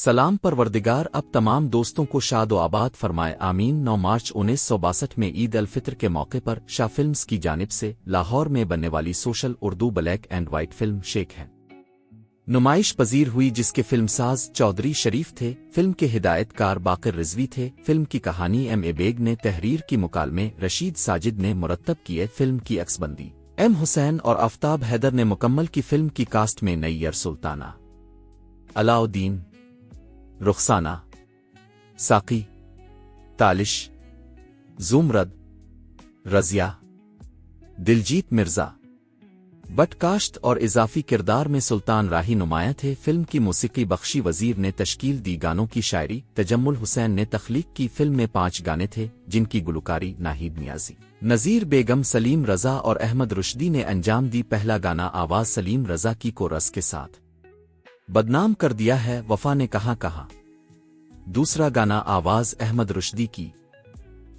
سلام پروردگار اب تمام دوستوں کو شاد و آباد فرمائے آمین 9 مارچ 1962 میں عید الفطر کے موقع پر شاہ فلمز کی جانب سے لاہور میں بننے والی social Urdu black and white film shake ہے نمائش پذیر ہوئی جس کے فلم ساز چودھری شریف تھے، فلم کے ہدایت کار باقر رضوی تھے، فلم کی کہانی ایم اے بیگ نے، تحریر کی مکالمے رشید ساجد نے مرتب کیے، فلم کی عکس بندی ایم حسین اور آفتاب حیدر نے مکمل کی، فلم کی کاسٹ میں نیر سلطانہ، علاؤدین، رخسانہ، ساقی، تالش، زمرد، رضیہ، دلجیت مرزا، بٹ کاشت اور اضافی کردار میں سلطان راہی نمایاں تھے۔ فلم کی موسیقی بخشی وزیر نے تشکیل دی، گانوں کی شاعری تجمل حسین نے تخلیق کی۔ فلم میں 5 گانے تھے جن کی گلوکاری ناہید نیازی، نذیر بیگم، سلیم رضا اور احمد رشدی نے انجام دی۔ پہلا گانا آواز سلیم رضا کی کورس کے ساتھ بدنام کر دیا ہے وفا نے کہاں کہاں، دوسرا گانا آواز احمد رشدی کی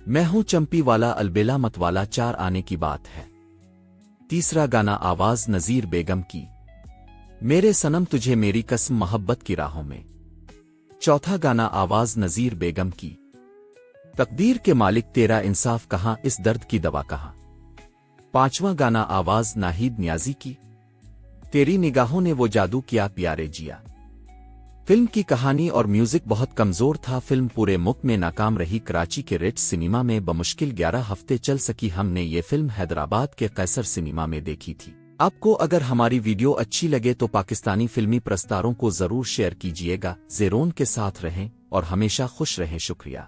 میں ہوں چمپی والا البیلا مت والا 4 آنے کی بات ہے، تیسرا گانا آواز نذیر بیگم کی میرے صنم تجھے میری قسم محبت کی راہوں میں، چوتھا گانا آواز نذیر بیگم کی تقدیر کے مالک تیرا انصاف کہاں، اس درد کی دوا کہاں، پانچواں گانا آواز ناہید نیازی کی تیری نگاہوں نے وہ جادو کیا پیارے جیا۔ فلم کی کہانی اور میوزک بہت کمزور تھا، فلم پورے ملک میں ناکام رہی، کراچی کے ریٹس سنیما میں بمشکل 11 ہفتے چل سکی۔ ہم نے یہ فلم حیدرآباد کے قیصر سنیما میں دیکھی تھی۔ آپ کو اگر ہماری ویڈیو اچھی لگے تو پاکستانی فلمی پرستاروں کو ضرور شیئر کیجیے گا۔ زیرون کے ساتھ رہیں اور ہمیشہ خوش رہیں، شکریہ۔